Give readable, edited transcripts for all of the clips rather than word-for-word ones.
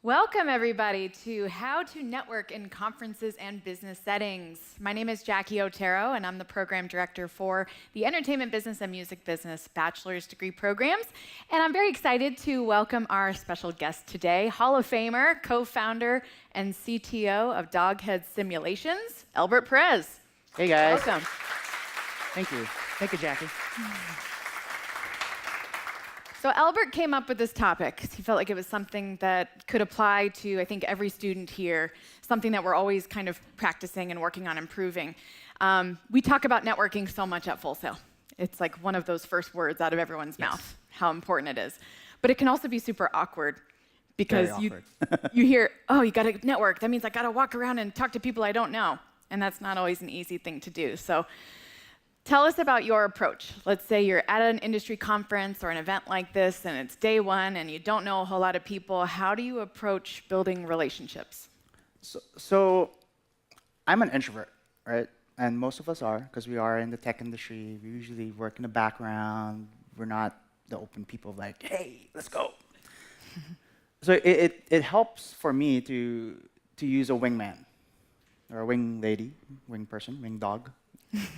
Welcome, everybody, to How to Network in Conferences and Business Settings. My name is Jackie Otero, and I'm the program director for the Entertainment Business and Music Business bachelor's degree programs. And I'm very excited to welcome our special guest today, Hall of Famer, co-founder, and CTO of Doghead Simulations, Elbert Perez. Hey, guys. Welcome. Thank you. Thank you, Jackie. So Albert came up with this topic. He felt like it was something that could apply to, I think, every student here, something that we're always kind of practicing and working on improving. We talk about networking so much at Full Sail. It's like one of those first words out of everyone's mouth, how important it is. But it can also be super awkward because you hear, oh, you got to network. That means I got to walk around and talk to people I don't know. And that's not always an easy thing to do. So tell us about your approach. Let's say you're at an industry conference or an event like this, and it's day one, and you don't know a whole lot of people. How do you approach building relationships? So I'm an introvert, right? And most of us are, because we are in the tech industry. We usually work in the background. We're not the open people like, hey, let's go. So it helps for me to use a wingman, or a wing lady, wing person, wing dog.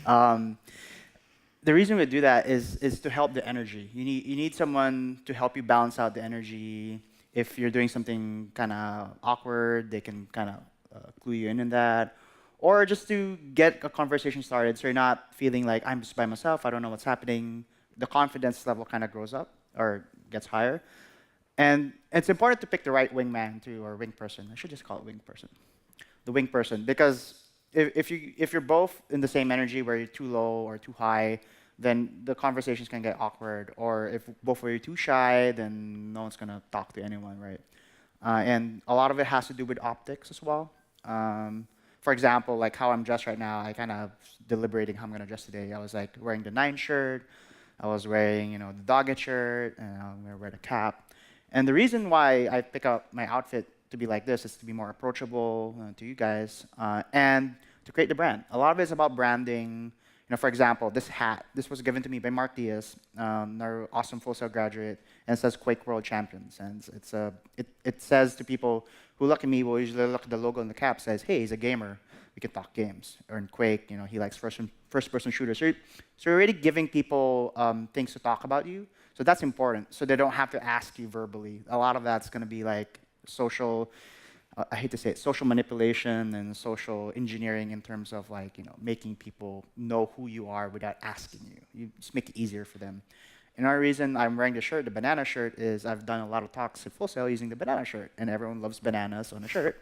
The reason we do that is to help the energy. You need someone to help you balance out the energy. If you're doing something kind of awkward, they can kind of clue you in that. Or just to get a conversation started so you're not feeling like I'm just by myself, I don't know what's happening. The confidence level kind of grows up or gets higher. And it's important to pick the right wingman too, or wing person. I should just call it wing person. The wing person, because if you're both in the same energy where you're too low or too high, then the conversations can get awkward. Or if both of you are too shy, then no one's going to talk to anyone, right? And a lot of it has to do with optics as well. For example, like how I'm dressed right now, I kind of deliberating how I'm going to dress today. I was like wearing the 9 shirt. I was wearing, the Doghead shirt, and I'm going to wear the cap. And the reason why I pick up my outfit to be like this is to be more approachable to you guys and to create the brand. A lot of it is about branding. For example, this hat, this was given to me by Mark Diaz, our awesome Full Sail graduate, and it says Quake World Champions. And it says to people who look at me, will usually look at the logo on the cap, says, hey, he's a gamer. We can talk games. Or in Quake, he likes first-person shooters. So you're already giving people things to talk about you. So that's important. So they don't have to ask you verbally. A lot of that's going to be like social, I hate to say it, social manipulation and social engineering in terms of making people know who you are without asking you. You just make it easier for them. Another reason I'm wearing the shirt, the banana shirt, is I've done a lot of talks at Full Sail using the banana shirt, and everyone loves bananas on a shirt.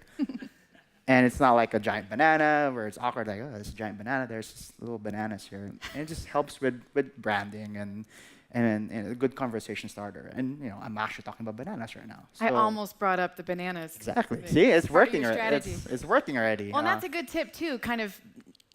And it's not like a giant banana where it's awkward, like, oh, there's a giant banana, there's just little bananas here. And it just helps with branding and a good conversation starter. And I'm actually talking about bananas right now. So I almost brought up the bananas. Exactly. See, it's working already. It's working already. Well, and that's a good tip too, kind of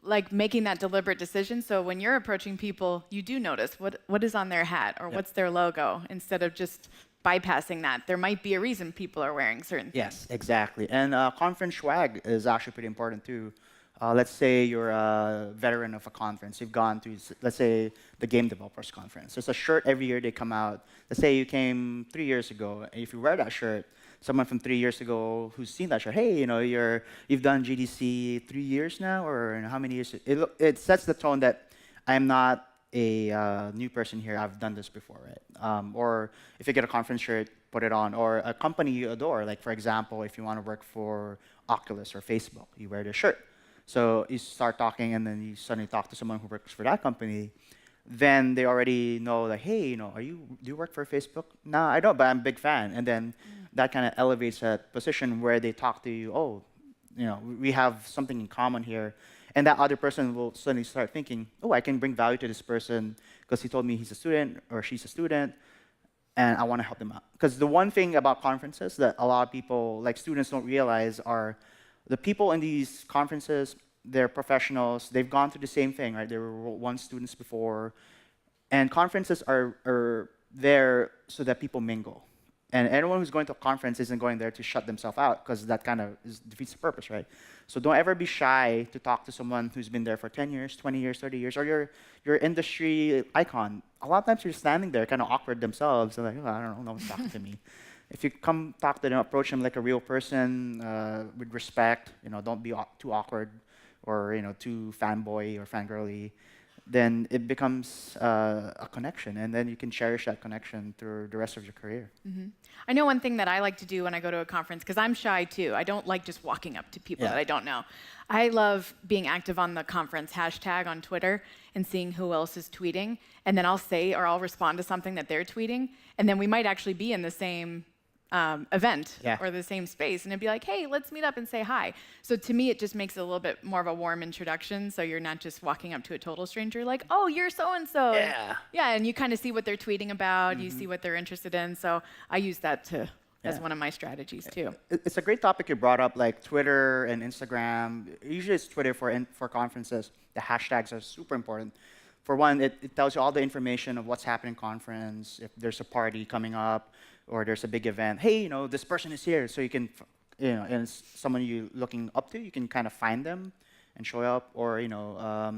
like making that deliberate decision. So when you're approaching people, you do notice what is on their hat or what's their logo, instead of just bypassing that. There might be a reason people are wearing certain things. Yes, exactly. And conference schwag is actually pretty important too. Let's say you're a veteran of a conference. You've gone to, let's say, the Game Developers Conference. There's a shirt every year they come out. Let's say you came 3 years ago, and if you wear that shirt, someone from 3 years ago who's seen that shirt, hey, you've done GDC 3 years now, or how many years? It sets the tone that I'm not a new person here. I've done this before, right? Or if you get a conference shirt, put it on. Or a company you adore, like for example, if you want to work for Oculus or Facebook, you wear the shirt. So you start talking, and then you suddenly talk to someone who works for that company. Then they already know, like, hey, do you work for Facebook? No, I don't, but I'm a big fan. And then that kind of elevates a position where they talk to you. Oh, we have something in common here. And that other person will suddenly start thinking, oh, I can bring value to this person because he told me he's a student or she's a student, and I want to help them out. Because the one thing about conferences that a lot of people, like students, don't realize are the people in these conferences, they're professionals. They've gone through the same thing, right? They were once students before. And conferences are there so that people mingle. And anyone who's going to a conference isn't going there to shut themselves out, because that kind of defeats the purpose, right? So don't ever be shy to talk to someone who's been there for 10 years, 20 years, 30 years, or your industry icon. A lot of times you're standing there kind of awkward themselves. They're like, oh, I don't know, no one's talking to me. If you come talk to them, approach them like a real person with respect, don't be too awkward or too fanboy or fangirly, then it becomes a connection, and then you can cherish that connection through the rest of your career. I know one thing that I like to do when I go to a conference, because I'm shy too. I don't like just walking up to people Yeah. that I don't know. I love being active on the conference hashtag on Twitter and seeing who else is tweeting. And then I'll say or I'll respond to something that they're tweeting. And then we might actually be in the same event Yeah. or the same space. And it'd be like, hey, let's meet up and say hi. So to me, it just makes it a little bit more of a warm introduction. So you're not just walking up to a total stranger like, oh, you're so-and-so. Yeah. Yeah, and you kind of see what they're tweeting about. You see what they're interested in. So I use that as Yeah. one of my strategies too. It's a great topic you brought up, like Twitter and Instagram. Usually it's Twitter for conferences. The hashtags are super important. For one, it tells you all the information of what's happening in conference, if there's a party coming up or there's a big event. Hey, this person is here, so you can, and it's someone you're looking up to, you can kind of find them and show up. Or,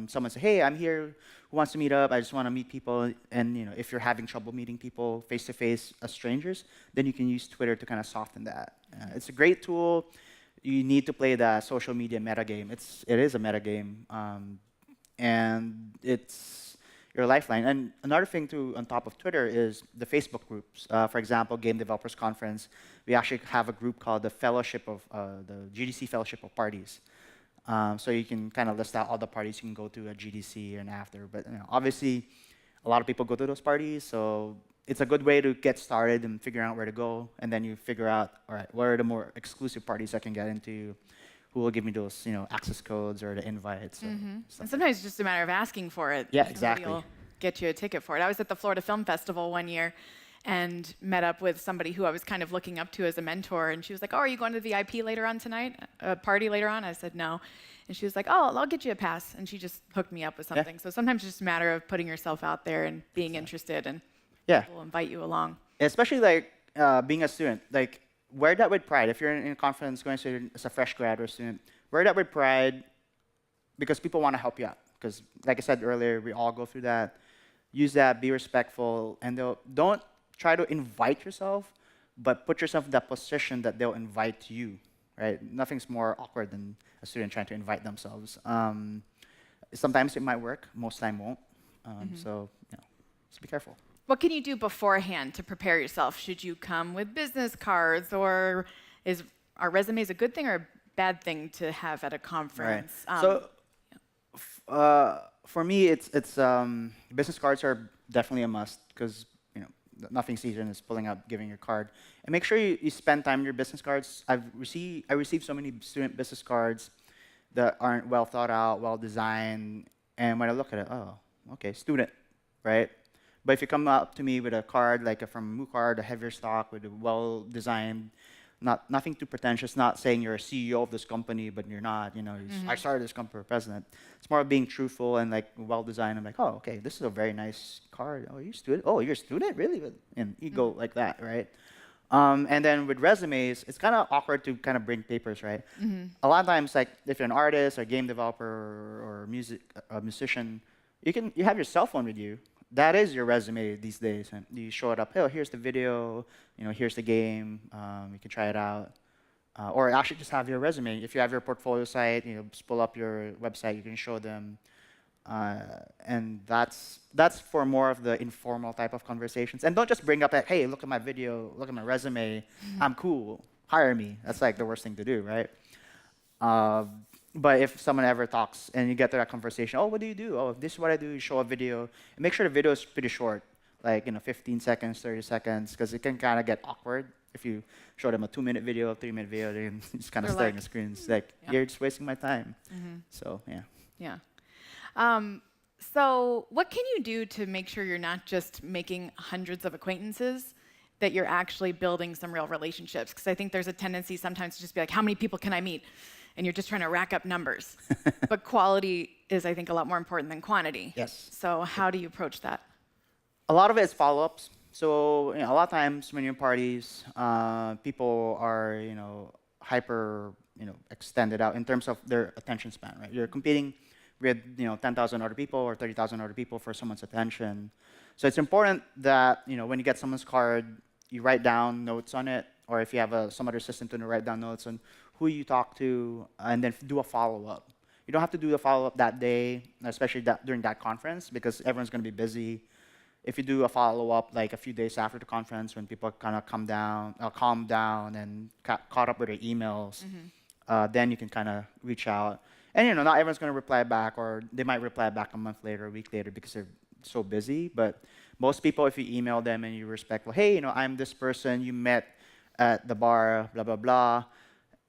someone say, hey, I'm here, who wants to meet up? I just want to meet people. And, if you're having trouble meeting people face-to-face as strangers, then you can use Twitter to kind of soften that. It's a great tool. You need to play the social media metagame. It is a metagame. And it's your lifeline. And another thing too, on top of Twitter, is the Facebook groups. For example, Game Developers Conference, we actually have a group called the Fellowship of the GDC Fellowship of Parties. So you can kind of list out all the parties you can go to at GDC and after. But obviously, a lot of people go to those parties, so it's a good way to get started and figure out where to go. And then you figure out, all right, what are the more exclusive parties I can get into? Who will give me those, access codes or the invites? And sometimes it's just a matter of asking for it. Yeah, Somebody exactly. will get you a ticket for it. I was at the Florida Film Festival one year and met up with somebody who I was kind of looking up to as a mentor. And she was like, oh, are you going to the VIP later on tonight? A party later on? I said, no. And she was like, oh, I'll get you a pass. And she just hooked me up with something. So sometimes it's just a matter of putting yourself out there and being interested, and people will invite you along. Especially like being a student, like wear that with pride. If you're in a conference going to as a fresh grad or student, wear that with pride because people want to help you out. Because like I said earlier, we all go through that. Use that, be respectful, and don't try to invite yourself, but put yourself in that position that they'll invite you, right? Nothing's more awkward than a student trying to invite themselves. Sometimes it might work, most time won't. So, just be careful. What can you do beforehand to prepare yourself? Should you come with business cards, or are resumes a good thing or a bad thing to have at a conference? Right. For me, it's business cards are definitely a must because nothing's easier than just pulling out, giving your card, and make sure you spend time on your business cards. I received so many student business cards that aren't well thought out, well designed, and when I look at it, oh, okay, student, right? But if you come up to me with a card like from MooCard, a heavier stock with a well-designed, nothing too pretentious, not saying you're a CEO of this company, but you're not, I started this company for president. It's more of being truthful and like well-designed. I'm like, oh, okay, this is a very nice card. Oh, you're a student? Oh, you're a student? Really? And you go like that, right? And then with resumes, it's kind of awkward to kind of bring papers, right? A lot of times, like if you're an artist or game developer or a musician, you have your cell phone with you. That is your resume these days. And you show it up, oh, here's the video, here's the game, you can try it out. Or actually just have your resume. If you have your portfolio site, just pull up your website, you can show them. And that's for more of the informal type of conversations. And don't just bring up, hey, look at my video, look at my resume, I'm cool, hire me. That's like the worst thing to do, right? But if someone ever talks and you get to that conversation, oh, what do you do? Oh, this is what I do. You show a video. And make sure the video is pretty short, like 15 seconds, 30 seconds, because it can kind of get awkward if you show them a 2-minute video, a 3-minute video, and just kind of staring at the screen. It's like, you're just wasting my time. So, yeah. Yeah. So what can you do to make sure you're not just making hundreds of acquaintances, that you're actually building some real relationships? Because I think there's a tendency sometimes to just be like, how many people can I meet? And you're just trying to rack up numbers. But quality is, I think, a lot more important than quantity. Yes. So how do you approach that? A lot of it is follow-ups. So a lot of times when you're in parties, people are hyper extended out in terms of their attention span. Right? You're competing with 10,000 other people or 30,000 other people for someone's attention. So it's important that when you get someone's card, you write down notes on it, or if you have some other system to write down notes on who you talk to, and then do a follow-up. You don't have to do a follow-up that day, especially during that conference, because everyone's going to be busy. If you do a follow-up like a few days after the conference, when people kind of calm down and caught up with their emails, then you can kind of reach out. And not everyone's going to reply back, or they might reply back a month later, a week later, because they're so busy. But most people, if you email them and you respect, well, hey, I'm this person you met at the bar, blah blah blah,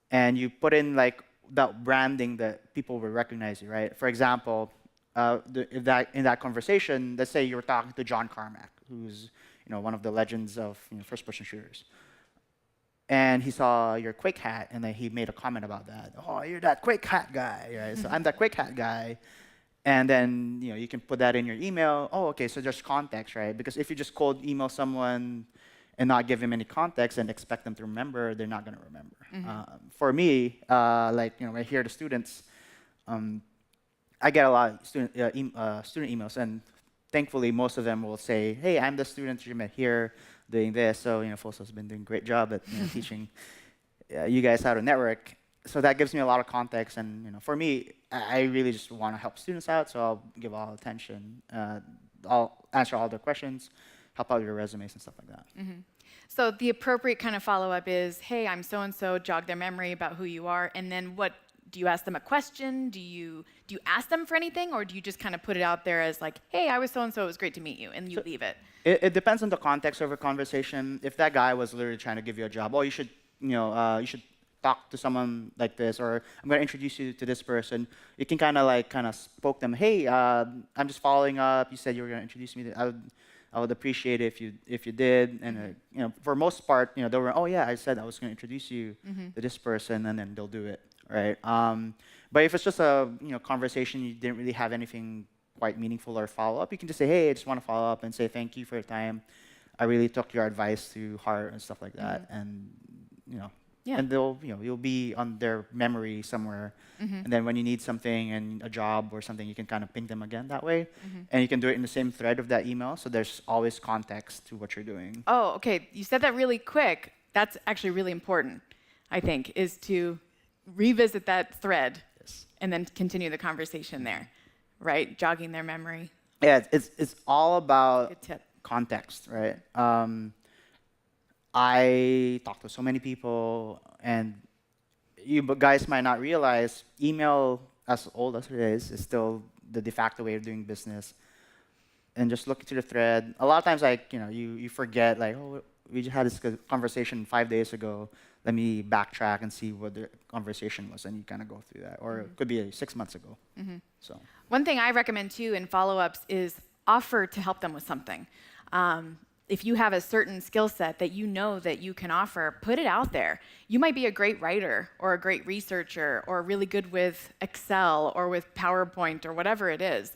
and you put in like that branding that people will recognize you, right? For example, if in that conversation, let's say you were talking to John Carmack, who's one of the legends of first-person shooters, and he saw your Quake hat, and then he made a comment about that. Oh, you're that Quake hat guy, right? So I'm that Quake hat guy, and then you can put that in your email. Oh, okay, so there's context, right? Because if you just cold email someone and not give them any context and expect them to remember, they're not going to remember. For me, when I hear the students, I get a lot of student emails, and thankfully most of them will say, "Hey, I'm the student you met here doing this." So Foso's been doing a great job at teaching you guys how to network. So that gives me a lot of context, and for me, I really just want to help students out, so I'll give all attention. I'll answer all their questions, help out with your resumes and stuff like that. So the appropriate kind of follow-up is, hey, I'm so-and-so, jog their memory about who you are, and then what, do you ask them a question? Do you ask them for anything, or do you just kind of put it out there as like, hey, I was so-and-so, it was great to meet you, and you leave it? It depends on the context of a conversation. If that guy was literally trying to give you a job, oh, you should talk to someone like this, or I'm going to introduce you to this person. You can kind of spoke them, hey, I'm just following up. You said you were going to introduce me. I would appreciate it if you did. And for most part, they were, oh yeah, I said I was going to introduce you to this person, and then they'll do it, right? But if it's just a conversation, you didn't really have anything quite meaningful or follow up, you can just say, hey, I just want to follow up and say thank you for your time. I really took your advice to heart and stuff like that, and and they'll you'll be on their memory somewhere. And then when you need something and a job or something, you can kind of ping them again that way. And you can do it in the same thread of that email, so there's always context to what you're doing. Oh, okay. You said that really quick. That's actually really important, I think, is to revisit that thread and then continue the conversation there, right? Jogging their memory. Yeah, it's all about Good tip. context, right? I talk to so many people, and you guys might not realize email, as old as it is still the de facto way of doing business. And just look into the thread. A lot of times, you forget, like, oh, we just had this conversation 5 days ago. Let me backtrack and see what the conversation was, and you kind of go through that. Or it could be 6 months ago. So one thing I recommend too in follow-ups is offer to help them with something. If you have a certain skill set that you know that you can offer, put it out there. You might be a great writer or a great researcher or really good with Excel or with PowerPoint or whatever it is.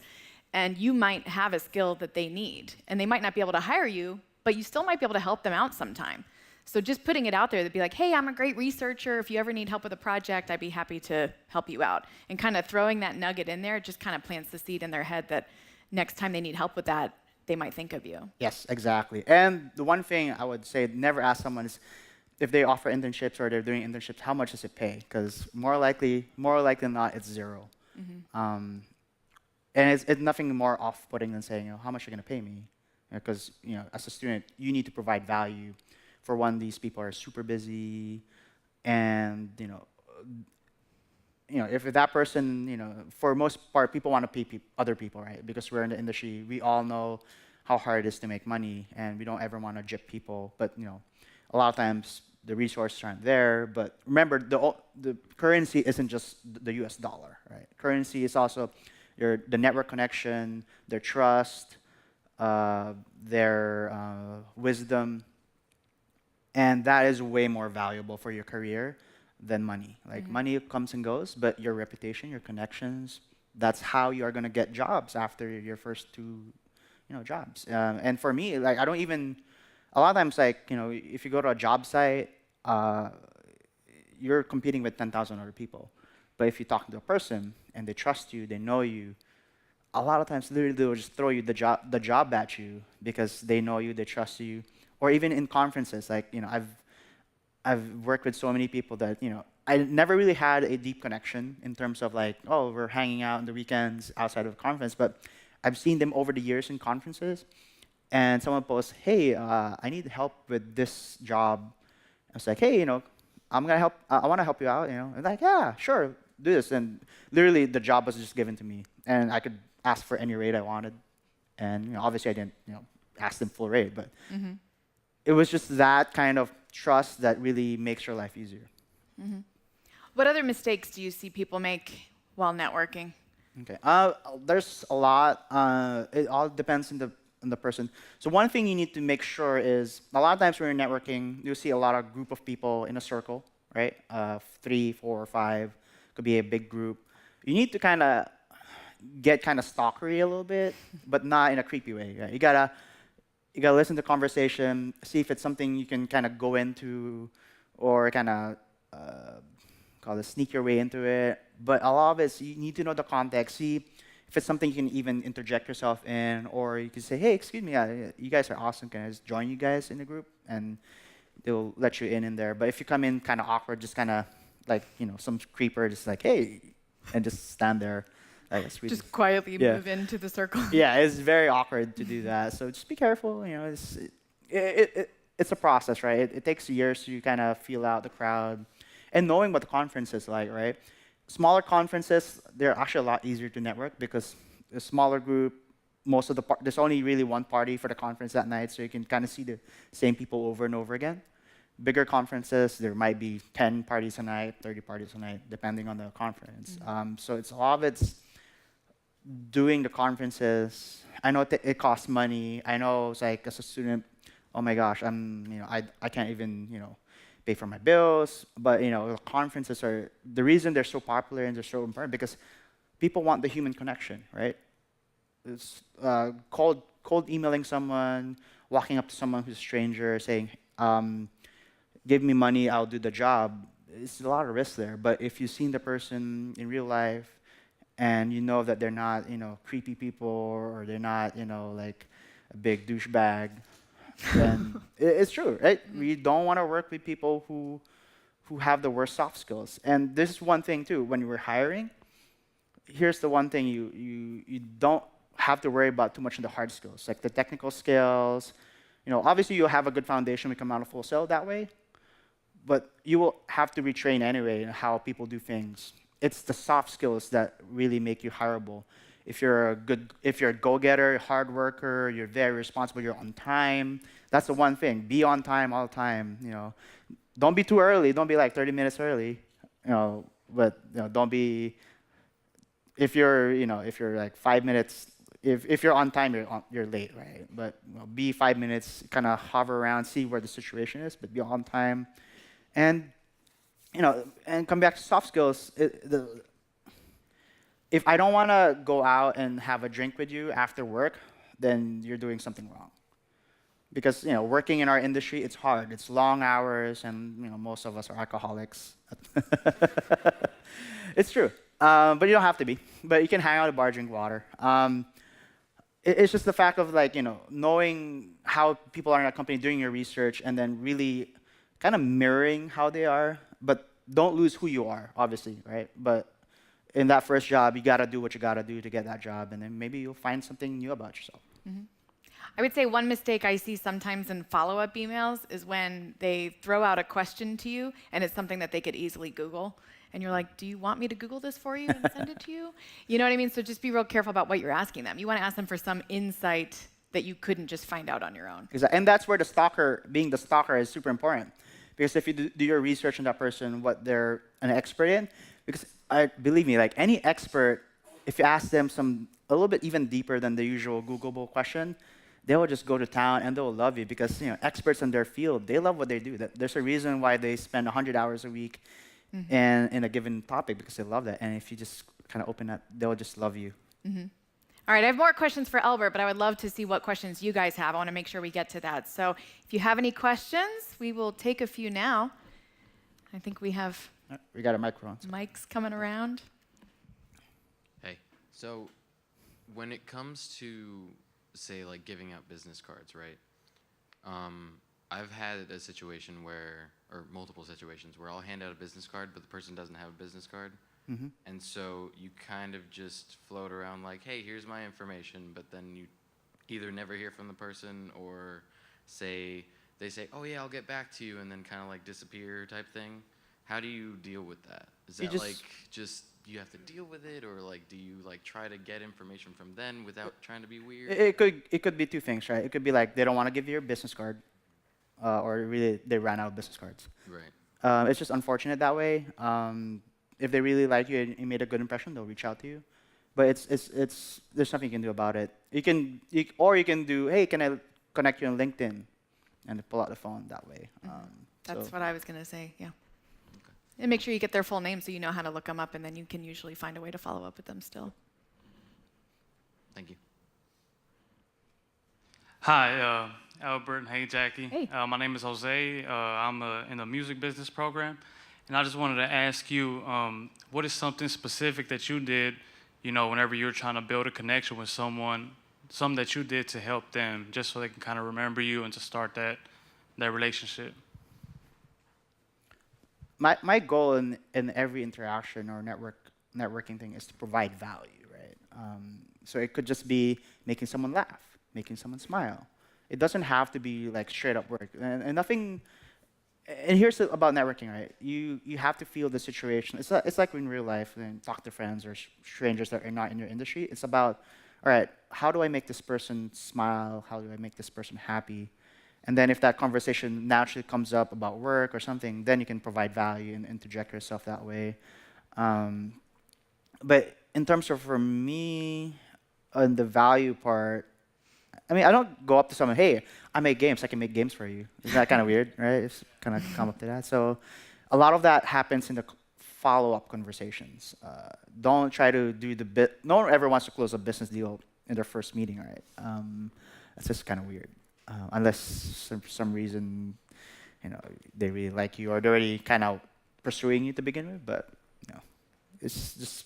And you might have a skill that they need. And they might not be able to hire you, but you still might be able to help them out sometime. So just putting it out there, they'd be like, hey, I'm a great researcher. If you ever need help with a project, I'd be happy to help you out. And kind of throwing that nugget in there just kind of plants the seed in their head that next time they need help with that, they might think of you. yes, exactly. And the one thing I would say, never ask someone is, if they offer internships or they're doing internships, how much does it pay? Because more likely than not, it's zero. And it's nothing more off-putting than saying, how much are you going to pay me? Because as a student, you need to provide value. For one, these people are super busy, and if that person, for most part, people want to pay other people, right? Because we're in the industry, we all know how hard it is to make money, and we don't ever want to gyp people. But a lot of times the resources aren't there. But remember, the currency isn't just the U.S. dollar, right? Currency is also the network connection, their trust, their wisdom, and that is way more valuable for your career than money. Like money comes and goes, but your reputation, your connections, that's how you are going to get jobs after your first two, jobs. And for me, like I don't even, a lot of times, like if you go to a job site, you're competing with 10,000 other people. But if you talk to a person and they trust you, they know you, a lot of times literally they'll just throw you the job at you because they know you, they trust you. Or even in conferences, like, I've worked with so many people that, I never really had a deep connection in terms of like, oh, we're hanging out on the weekends outside of the conference, but I've seen them over the years in conferences, and someone posts, hey, I need help with this job. I was like, hey, I'm gonna help. I want to help you out. And like, yeah, sure, do this. And literally, the job was just given to me, and I could ask for any rate I wanted. And obviously, I didn't, ask them full rate, but it was just that kind of trust that really makes your life easier. What other mistakes do you see people make while networking? Okay. There's a lot. It all depends on the person. So one thing you need to make sure is a lot of times when you're networking, you'll see a lot of group of people in a circle, right? 3, 4, or 5 could be a big group. You need to kind of get kind of stalkery a little bit, but not in a creepy way. Right? You gotta listen to the conversation, see if it's something you can kind of go into, or kind of sneak your way into it. But a lot of it, you need to know the context. See if it's something you can even interject yourself in, or you can say, hey, excuse me, you guys are awesome. Can I just join you guys in the group? And they'll let you in there. But if you come in kind of awkward, just kind of like, some creeper, just like, hey, and just stand there. Like, really, just quietly move into the circle. Yeah, it's very awkward to do that. So just be careful. It's a process, right? It takes years to kind of feel out the crowd and knowing what the conference is like, right? Smaller conferences, they're actually a lot easier to network because a smaller group, there's only really one party for the conference that night, so you can kind of see the same people over and over again. Bigger conferences, there might be 10 parties a night, 30 parties a night, depending on the conference. So it's a lot of it's doing the conferences. I know it costs money. I know it's like as a student, oh my gosh, I can't even, pay for my bills. But the conferences are the reason they're so popular and they're so important because people want the human connection, right? It's cold emailing someone, walking up to someone who's a stranger, saying, "Give me money, I'll do the job." It's a lot of risk there. But if you've seen the person in real life, and you know that they're not, creepy people, or they're not, like a big douchebag, then it's true, right? We don't want to work with people who have the worst soft skills. And this is one thing too. When we're hiring, here's the one thing you don't have to worry about too much in the hard skills, like the technical skills. Obviously you'll have a good foundation when you come out of Full Sail that way, but you will have to retrain anyway in how people do things. It's the soft skills that really make you hireable. If you're a go-getter, hard worker, you're very responsible, you're on time. That's the one thing. Be on time all the time. Don't be too early. Don't be like 30 minutes early. But don't be. If you're like 5 minutes. If you're on time, you're late, right? But be 5 minutes. Kind of hover around, see where the situation is, but be on time, and and come back to soft skills. If I don't want to go out and have a drink with you after work, then you're doing something wrong. Because working in our industry, it's hard. It's long hours, and most of us are alcoholics. It's true, but you don't have to be. But you can hang out at a bar, drink water. It's just the fact of like knowing how people are in a company, doing your research, and then really kind of mirroring how they are. But don't lose who you are, obviously, right? But in that first job, you got to do what you got to do to get that job, and then maybe you'll find something new about yourself. I would say one mistake I see sometimes in follow-up emails is when they throw out a question to you, and it's something that they could easily Google, and you're like, do you want me to Google this for you and send it to you? You know what I mean? So just be real careful about what you're asking them. You want to ask them for some insight that you couldn't just find out on your own. And that's where being the stalker is super important. Because if you do your research on that person, what they're an expert in, because believe me, like any expert, if you ask them a little bit even deeper than the usual Googleable question, they will just go to town and they'll love you because experts in their field, they love what they do. There's a reason why they spend 100 hours a week in a given topic because they love that. And if you just kind of open that, they'll just love you. All right, I have more questions for Elbert, but I would love to see what questions you guys have. I want to make sure we get to that. So if you have any questions, we will take a few now. I think we have we got a microphone. mics coming around. Hey, so when it comes to, say, like giving out business cards, right? I've had a situation where, or multiple situations, where I'll hand out a business card, but the person doesn't have a business card. Mm-hmm. And so you kind of just float around like, hey, here's my information, but then you either never hear from the person or they say, oh yeah, I'll get back to you, and then kind of like disappear type thing. How do you deal with that? Is You that just- like just you have to deal with it, or like do you like try to get information from them without trying to be weird? It could be two things, right? It could be like they don't want to give you your business card, or really they ran out of business cards. Right. It's just unfortunate that way. If they really like you and you made a good impression, they'll reach out to you. But it's there's nothing you can do about it. Or you can do, hey, can I connect you on LinkedIn, and pull out the phone that way. That's So- what I was going to say, yeah. And make sure you get their full name so you know how to look them up, and then you can usually find a way to follow up with them still. Thank you. Hi, Elbert. Hey, Jackie. Hey. My name is Jose. I'm in the music business program. And I just wanted to ask you, what is something specific that you did, whenever you're trying to build a connection with someone, something that you did to help them, just so they can kind of remember you and to start that relationship? My goal in every interaction or networking thing is to provide value, right? So it could just be making someone laugh, making someone smile. It doesn't have to be like straight up work, and nothing. And here's about networking, right? You have to feel the situation. It's like in real life and talk to friends or strangers that are not in your industry. It's about, all right, how do I make this person smile? How do I make this person happy? And then if that conversation naturally comes up about work or something, then you can provide value and interject yourself that way. But in terms of, for me, on the value part, I mean, I don't go up to someone, hey, I make games, I can make games for you. Isn't that kind of weird, right? It's kind of come up to that. So a lot of that happens in the follow-up conversations. Don't try to do the bit. No one ever wants to close a business deal in their first meeting, right? That's just kind of weird. Unless for some reason, they really like you or they're already kind of pursuing you to begin with. But it's just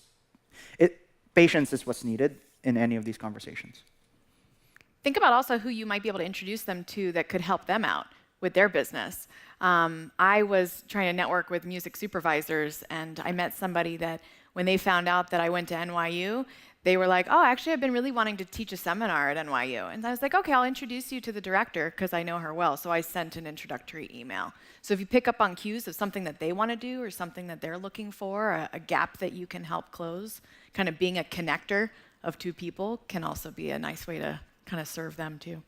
patience is what's needed in any of these conversations. Think about also who you might be able to introduce them to that could help them out with their business. I was trying to network with music supervisors, and I met somebody that when they found out that I went to NYU, they were like, oh, actually, I've been really wanting to teach a seminar at NYU. And I was like, okay, I'll introduce you to the director because I know her well. So I sent an introductory email. So if you pick up on cues of something that they want to do or something that they're looking for, a gap that you can help close, kind of being a connector of two people can also be a nice way to kind of serve them too.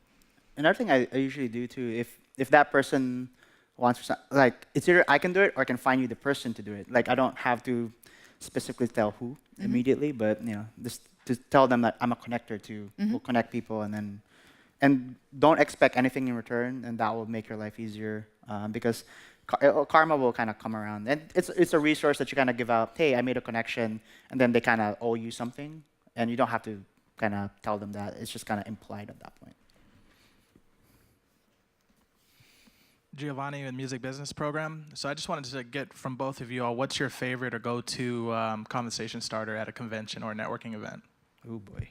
Another thing I usually do too, if that person wants, like, it's either I can do it or I can find you the person to do it. Like, I don't have to specifically tell who immediately, but just to tell them that I'm a connector too. We'll connect people, and don't expect anything in return, and that will make your life easier because karma will kind of come around, and it's a resource that you kind of give out. Hey, I made a connection, and then they kind of owe you something, and you don't have to kind of tell them that. It's just kind of implied at that point. Giovanni in music business program. So I just wanted to get from both of you all, what's your favorite or go-to conversation starter at a convention or a networking event? Oh boy.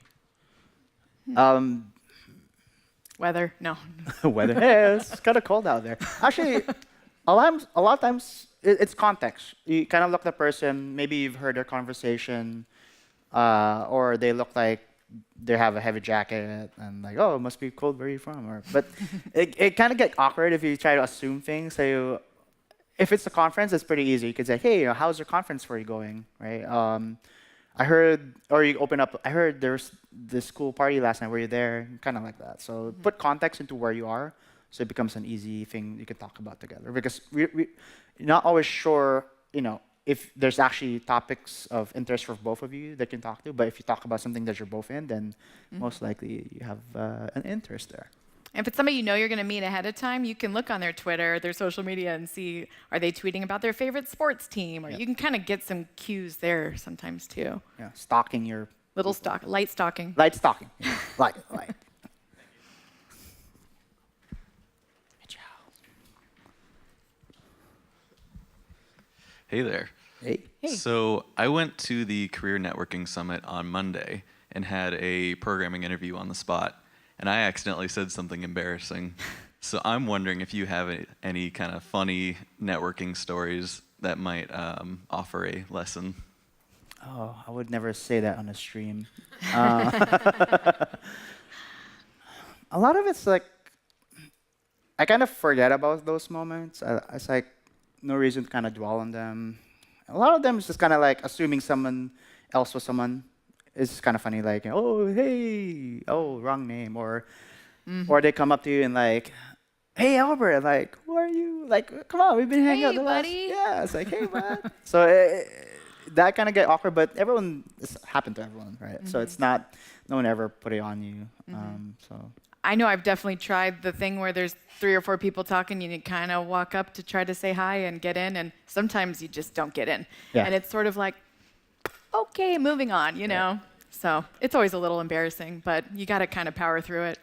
Weather? No. Weather. Hey, it's kind of cold out there. Actually, a lot of times it's context. You kind of look at the person. Maybe you've heard their conversation, or they look like they have a heavy jacket and like, oh, it must be cold. Where are you from? But it kind of get awkward if you try to assume things. So if it's a conference, it's pretty easy. You could say, hey, how's your conference for you going, right? I heard, or you open up, I heard there's this cool party last night. Were you there? Kind of like that. So put context into where you are, so it becomes an easy thing you can talk about together. Because you're not always sure, if there's actually topics of interest for both of you that can talk to. But if you talk about something that you're both in, then most likely you have an interest there. If it's somebody you know you're going to meet ahead of time, you can look on their Twitter, their social media, and see, are they tweeting about their favorite sports team? Or you can kind of get some cues there sometimes too. Yeah, stalking your... Light stalking. Light stalking. Yeah. Light. Hey there. Hey. Hey. So I went to the Career Networking Summit on Monday, and had a programming interview on the spot, and I accidentally said something embarrassing. So I'm wondering if you have any kind of funny networking stories that might offer a lesson. Oh, I would never say that on a stream. Uh, a lot of it's like, I kind of forget about those moments. It's like no reason to kind of dwell on them. A lot of them is just kind of like assuming someone else was someone. It's kind of funny, like, oh, hey, oh, wrong name. Or they come up to you and like, hey, Albert, like, who are you? Like, come on, we've been hanging out Hey, the buddy. Yeah, it's like, hey, bud. So that kind of get awkward, but it's happened to everyone, right? So it's not, no one ever put it on you. So I know I've definitely tried the thing where there's 3 or 4 people talking, and you kind of walk up to try to say hi and get in, and sometimes you just don't get in. Yeah. And it's sort of like, okay, moving on, you know? So it's always a little embarrassing, but you got to kind of power through it.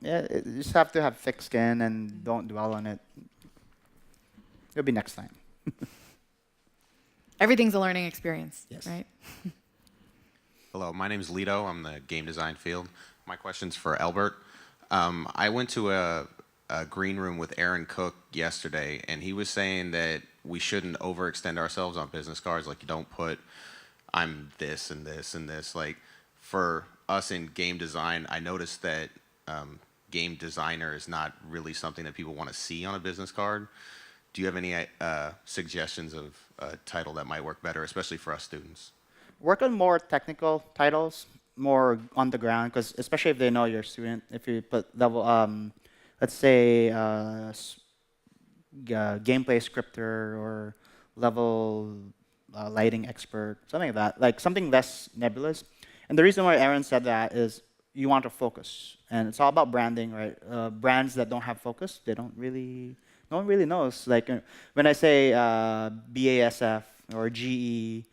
yeah, you just have to have thick skin and don't dwell on it. It'll be next time. Everything's a learning experience, Yes. right? Hello, my name is Lito. I'm the game design field. My question's for Elbert. I went to a green room with Aaron Cook yesterday, and he was saying that we shouldn't overextend ourselves on business cards. Like, you don't put, I'm this and this and this. Like, for us in game design, I noticed that game designer is not really something that people want to see on a business card. Do you have any suggestions of a title that might work better, especially for us students? Work on more technical titles, more on the ground, because especially if they know you're a student, if you put level, let's say gameplay scripter or level lighting expert, something like that, like something less nebulous. And the reason why Aaron said that is you want to focus, and it's all about branding, right? Brands that don't have focus, no one really knows. Like when I say BASF or GE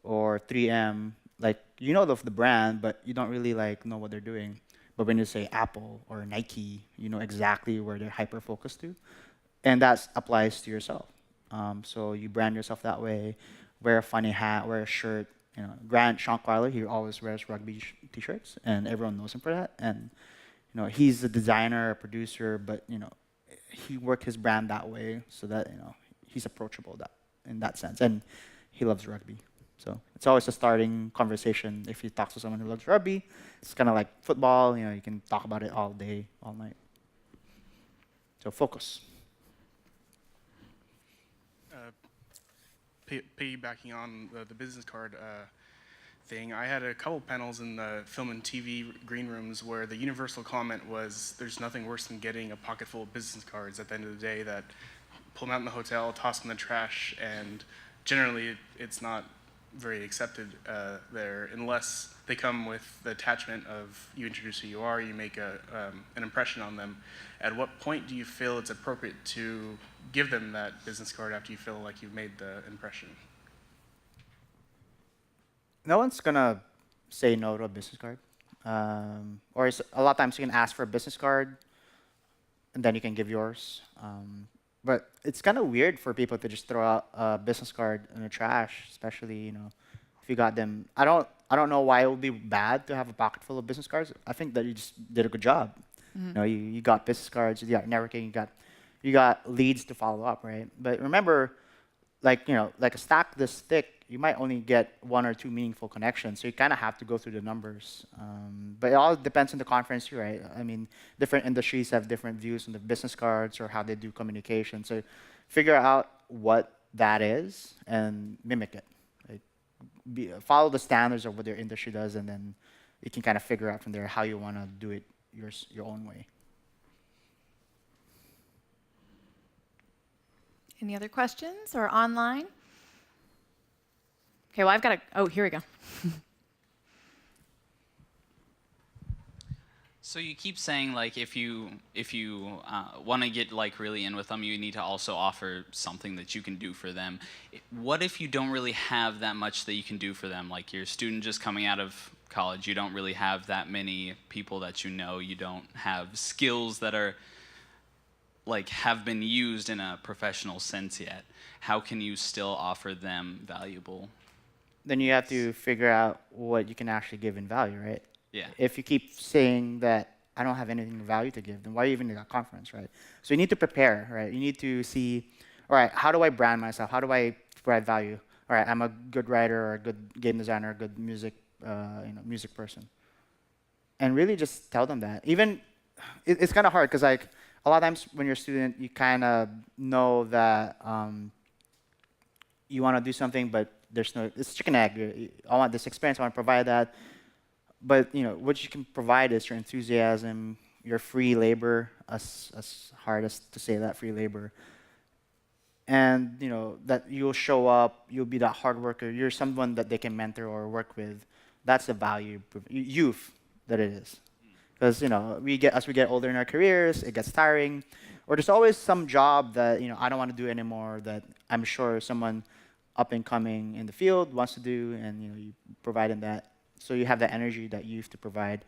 or 3M, like you know of the brand, but you don't really like know what they're doing. But when you say Apple or Nike, you know exactly where they're hyper focused to, and that applies to yourself. So you brand yourself that way. Wear a funny hat, wear a shirt. You know, Grant Shankwarler, he always wears rugby t-shirts, and everyone knows him for that. And you know, he's a designer, a producer, but you know, he worked his brand that way so that you know he's approachable in that sense, and he loves rugby. So it's always a starting conversation if you talk to someone who loves rugby. It's kind of like football. You know, you can talk about it all day, all night. So focus. Piggybacking on the business card thing, I had a couple panels in the film and TV green rooms where the universal comment was, there's nothing worse than getting a pocket full of business cards at the end of the day that pull them out in the hotel, toss them in the trash, and generally it's not very accepted there unless they come with the attachment of you introduce who you are, you make an impression on them. At what point do you feel it's appropriate to give them that business card after you feel like you've made the impression? No one's gonna say no to a business card. Or a lot of times you can ask for a business card, and then you can give yours. But it's kind of weird for people to just throw out a business card in the trash, especially you know if you got them. I don't know why it would be bad to have a pocket full of business cards. I think that you just did a good job. You know, you got business cards, you got networking, you got leads to follow up, right? But remember, like you know, like a stack this thick, you might only get 1 or 2 meaningful connections. So you kind of have to go through the numbers. But it all depends on the conference too, right? I mean, different industries have different views on the business cards or how they do communication. So figure out what that is and mimic it. Like, follow the standards of what their industry does, and then you can kind of figure out from there how you want to do it your own way. Any other questions or online? Okay, well, I've got oh, here we go. So you keep saying like if you want to get like really in with them, you need to also offer something that you can do for them. What if you don't really have that much that you can do for them? Like you're a student just coming out of college, you don't really have that many people that you know, you don't have skills that are like have been used in a professional sense yet. How can you still offer them valuable? then you have to figure out what you can actually give in value, right? Yeah. If you keep saying that I don't have anything of value to give, then why are you even in a conference, right? So you need to prepare, right? You need to see, all right, how do I brand myself? How do I provide value? All right, I'm a good writer or a good game designer, a good music, music person. And really just tell them that. Even, it's kind of hard because like a lot of times when you're a student, you kind of know that you want to do something, but there's no, it's chicken egg. I want this experience, I want to provide that. But what you can provide is your enthusiasm, your free labor, as hard as to say that, free labor. And that you'll show up, you'll be that hard worker, you're someone that they can mentor or work with. That's the value, youth, that it is. Because as we get older in our careers, it gets tiring, or there's always some job that I don't want to do anymore that I'm sure someone up and coming in the field wants to do, and you provide them that. So you have that energy that you have to provide,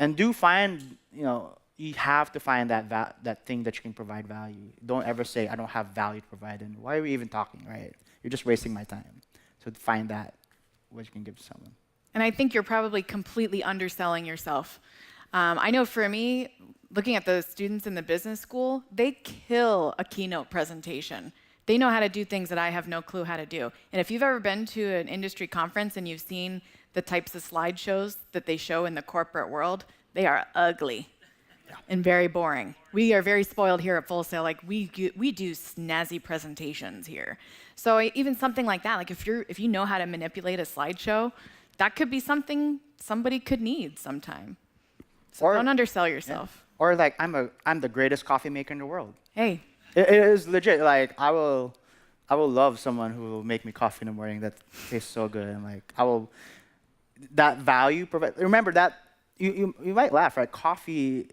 and do find you have to find that thing that you can provide value. Don't ever say I don't have value to provide, and why are we even talking, right? You're just wasting my time. So find that what you can give to someone. And I think you're probably completely underselling yourself. I know for me, looking at the students in the business school, they kill a keynote presentation. They know how to do things that I have no clue how to do. And if you've ever been to an industry conference and you've seen the types of slideshows that they show in the corporate world, they are ugly and very boring. We are very spoiled here at Full Sail. Like we do snazzy presentations here. So even something like that, like if you know how to manipulate a slideshow, that could be something somebody could need sometime. So don't undersell yourself. Yeah. Or like I'm the greatest coffee maker in the world. Hey. It is legit. Like I will love someone who will make me coffee in the morning that tastes so good, and like that value provide. Remember that you might laugh, right? Coffee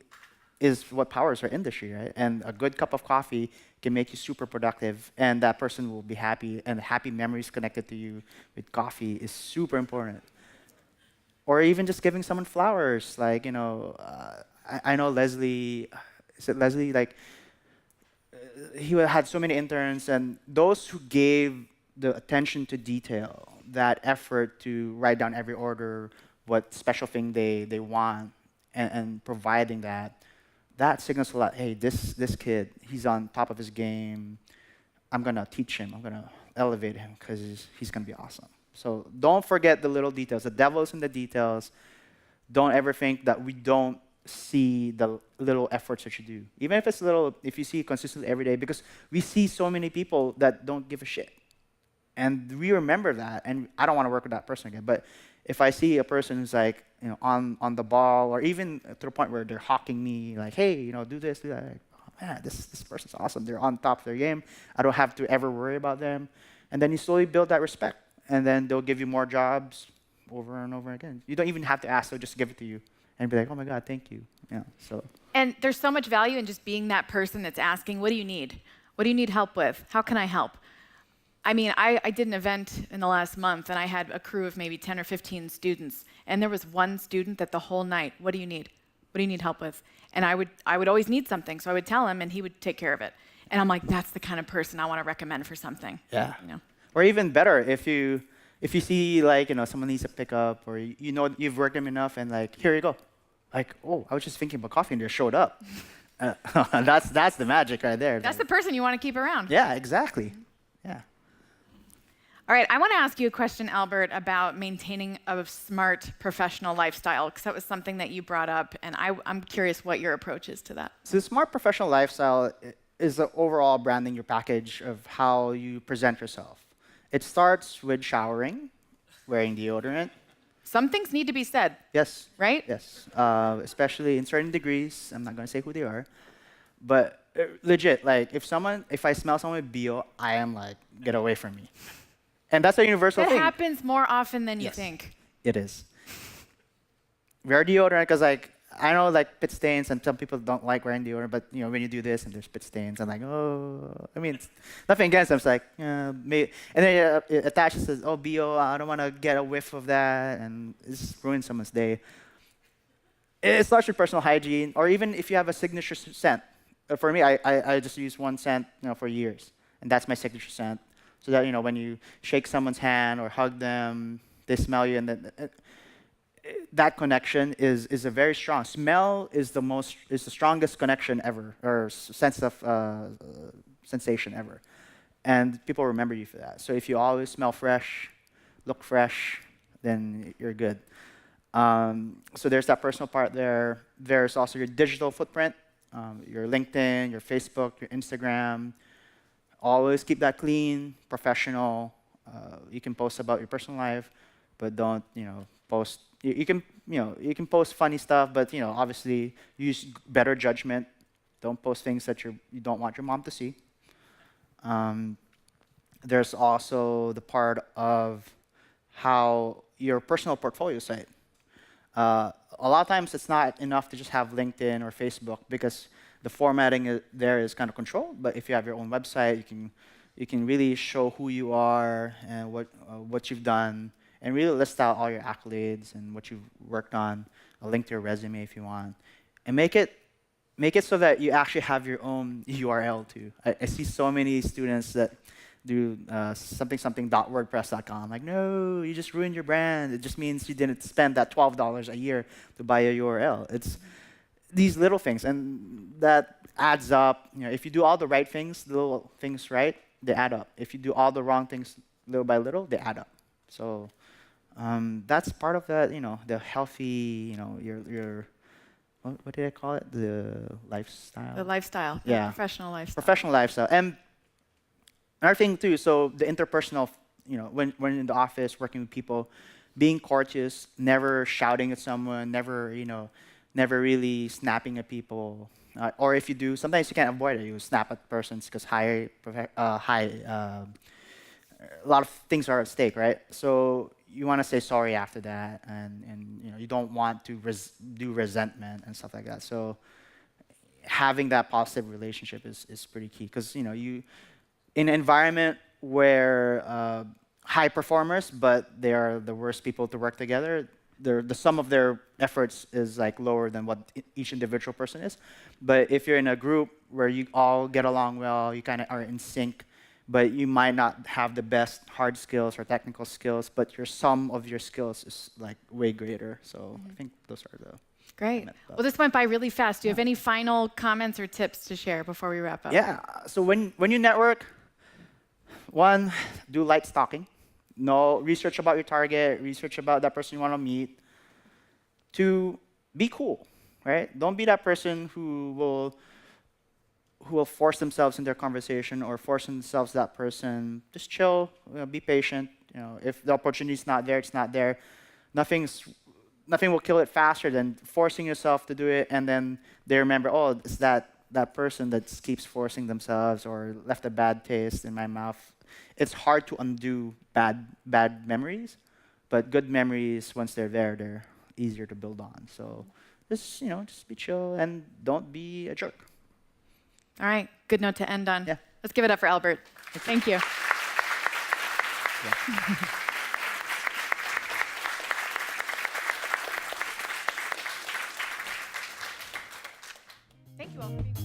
is what powers our industry, right? And a good cup of coffee can make you super productive, and that person will be happy, and happy memories connected to you with coffee is super important. Or even just giving someone flowers, like I know Leslie. Is it Leslie? Like. He had so many interns, and those who gave the attention to detail, that effort to write down every order, what special thing they want, and providing that signals a lot. Hey, this kid, he's on top of his game. I'm gonna teach him. I'm gonna elevate him because he's gonna be awesome. So don't forget the little details. The devil's in the details. Don't ever think that we don't see the little efforts that you do, even if it's little. If you see it consistently every day, because we see so many people that don't give a shit, and we remember that. And I don't want to work with that person again. But if I see a person who's like on the ball, or even to the point where they're hawking me, like, hey, do this, do that. Like, oh man, this person's awesome. They're on top of their game. I don't have to ever worry about them. And then you slowly build that respect, and then they'll give you more jobs over and over again. You don't even have to ask; they'll just give it to you. And be like, oh my God, thank you. Yeah. So. And there's so much value in just being that person that's asking, what do you need? What do you need help with? How can I help? I mean, I did an event in the last month, and I had a crew of maybe 10 or 15 students. And there was one student that the whole night, what do you need? What do you need help with? And I would always need something, so I would tell him, and he would take care of it. And I'm like, that's the kind of person I want to recommend for something. Yeah. Or even better, if you see like someone needs a pickup, or you've worked them enough, and like, here you go. Like, oh, I was just thinking about coffee and just showed up. That's the magic right there. That's the person you want to keep around. Yeah, exactly. Yeah. All right, I want to ask you a question, Elbert, about maintaining a smart professional lifestyle, because that was something that you brought up, and I'm curious what your approach is to that. So the smart professional lifestyle is the overall branding your package of how you present yourself. It starts with showering, wearing deodorant. Some things need to be said. Yes. Right? Yes. Especially in certain degrees. I'm not going to say who they are. But legit, like, if I smell someone with BO, I am like, get away from me. And that's a universal thing. That happens more often than you think. It is. Wear deodorant, because like, I know like pit stains, and some people don't like wearing deodorant, but when you do this and there's pit stains, I'm like, oh, I mean, it's nothing against them. It's like, maybe. And then it attaches says, oh, BO, I don't want to get a whiff of that, and it's ruined someone's day. It starts with personal hygiene, or even if you have a signature scent. For me, I just use one scent for years, and that's my signature scent. so that when you shake someone's hand or hug them, they smell you, and then that connection is a very strong. Smell is the strongest connection ever, or sense of sensation ever, and people remember you for that. So if you always smell fresh, look fresh, then you're good. So there's that personal part there. There's also your digital footprint, your LinkedIn, your Facebook, your Instagram. Always keep that clean, professional. You can post about your personal life, but don't post. You can post funny stuff, but obviously use better judgment. Don't post things that you don't want your mom to see. There's also the part of how your personal portfolio site. A lot of times it's not enough to just have LinkedIn or Facebook because the formatting there is kind of controlled. But if you have your own website, you can really show who you are and what you've done, and really list out all your accolades and what you've worked on. A link to your resume if you want, and make it so that you actually have your own URL too. I see so many students that do something.wordpress.com. Like, no, you just ruined your brand. It just means you didn't spend that $12 a year to buy a URL. It's these little things, and that adds up. If you do all the right things, the little things right, they add up. If you do all the wrong things little by little, they add up. So that's part of that. The healthy. Your what did I call it? The lifestyle. The lifestyle. Yeah. The professional lifestyle. Professional lifestyle. And another thing too, so the interpersonal, when in the office working with people, being courteous, never shouting at someone, never really snapping at people. Or if you do, sometimes you can't avoid it. You snap at persons because a lot of things are at stake, right? So you want to say sorry after that, and you don't want to do resentment and stuff like that. So having that positive relationship is pretty key, because you in an environment where high performers, but they are the worst people to work together, the sum of their efforts is like lower than what each individual person is. But if you're in a group where you all get along well, you kind of are in sync, but you might not have the best hard skills or technical skills, but your sum of your skills is like way greater. So I think those are the Great. Well, this went by really fast. Do you have any final comments or tips to share before we wrap up? Yeah. So when you network, one, do light stalking. No, research about your target, research about that person you want to meet. Two, be cool, right? Don't be that person who will force themselves in their conversation or force themselves that person. Just chill, be patient. If the opportunity is not there, it's not there. Nothing will kill it faster than forcing yourself to do it, and then they remember, oh, it's that person that keeps forcing themselves or left a bad taste in my mouth. It's hard to undo bad memories, but good memories, once they're there, they're easier to build on. So just be chill and don't be a jerk. All right, good note to end on. Yeah. Let's give it up for Elbert. Thank you. Thank you all for being